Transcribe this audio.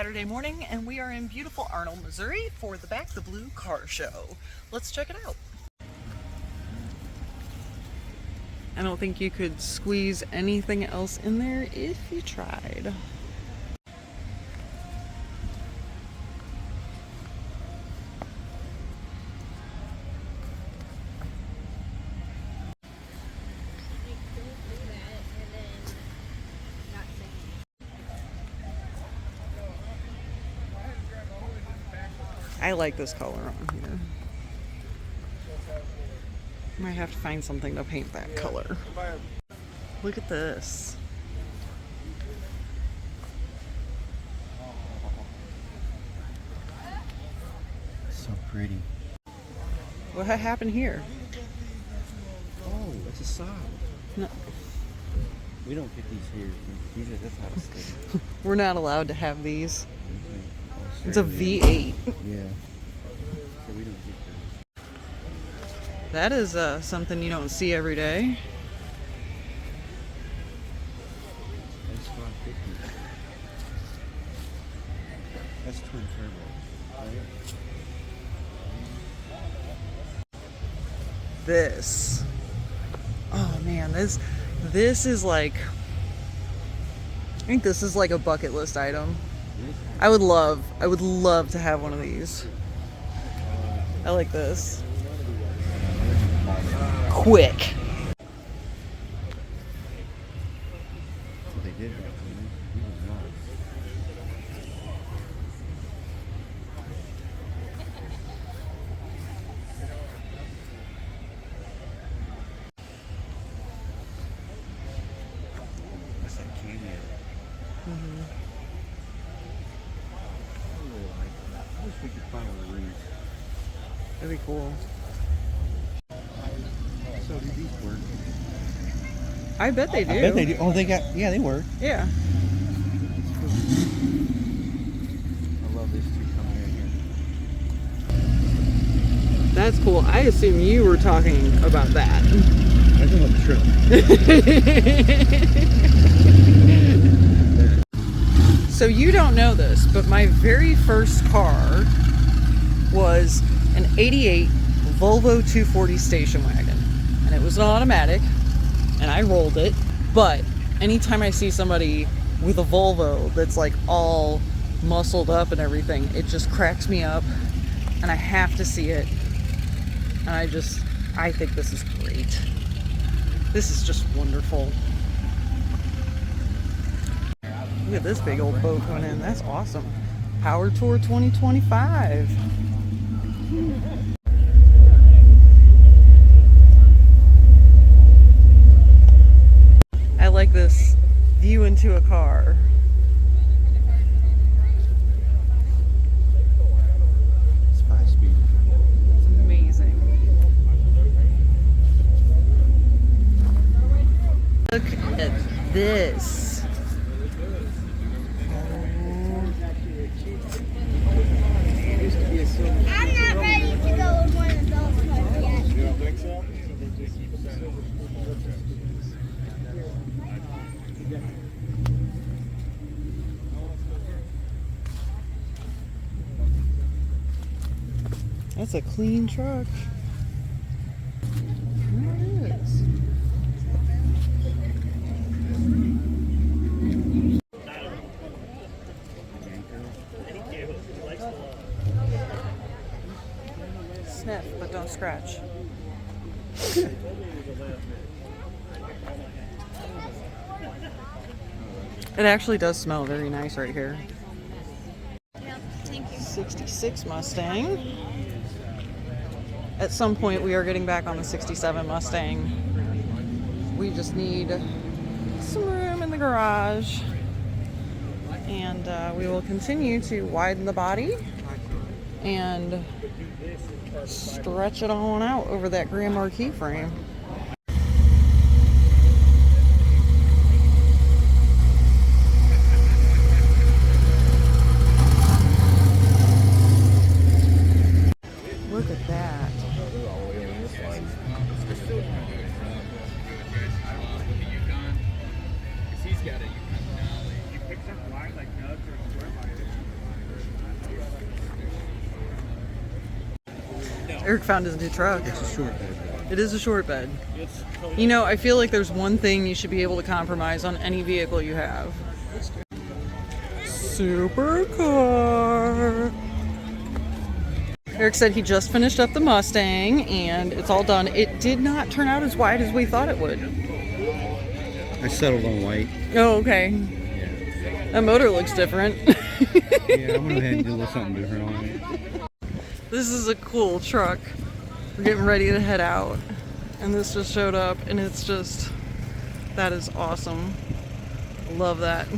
Saturday morning, and we are in beautiful Arnold, Missouri for the Back the Blue car show. Let's check it out. I don't think you could squeeze anything else in there if you tried. I like this color on here. Might have to find something to paint that color. Look at this. So pretty. What happened here? Oh, it's a sob. No. We don't get these here. These are that's out of state. We're not allowed to have these. Mm-hmm. It's a V8. Yeah. So we don't get those. That is something you don't see every day. That's 550. That's twin turbo. Right? This. Oh man, this is like, I think this is like a bucket list item. I would love to have one of these. I like this. Quick. So they did that for me. He was nice. That's that cameo. Mm-hmm. I really like that. I wish we could find one of these. That'd be cool. So do these work? I bet they do. I bet they do. Oh, they got, yeah, they work. Yeah. I love this two coming in here. That's cool. I assume you were talking about that. I think it's true. So you don't know this, but my very first car was an 88 Volvo 240 station wagon. And it was an automatic, and I rolled it. But anytime I see somebody with a Volvo that's like all muscled up and everything, it just cracks me up, and I have to see it. And I think this is great. This is just wonderful. Look at this big old boat coming in. That's awesome. Power Tour 2025. I like this view into a car. It's 5-speed. It's amazing. Look at this. I'm not ready to go with one of those cars yet. You don't think so? That's a clean truck. There it is. Sniff, but don't scratch. It actually does smell very nice right here. Yeah, thank you. 66 Mustang. At some point we are getting back on the 67 Mustang. We just need some room in the garage, and we will continue to widen the body and stretch it on out over that Grand Marquis frame. Look at that. Eric found his new truck. It's a short bed. It is a short bed. You know, I feel like there's one thing you should be able to compromise on any vehicle you have. Supercar. Eric said he just finished up the Mustang and it's all done. It did not turn out as wide as we thought it would. I settled on white. Oh, okay. Yeah. That motor looks different. Yeah, I'm gonna go ahead and do a little something different on it. This is a cool truck. We're getting ready to head out. And this just showed up and it's just, that is awesome. Love that.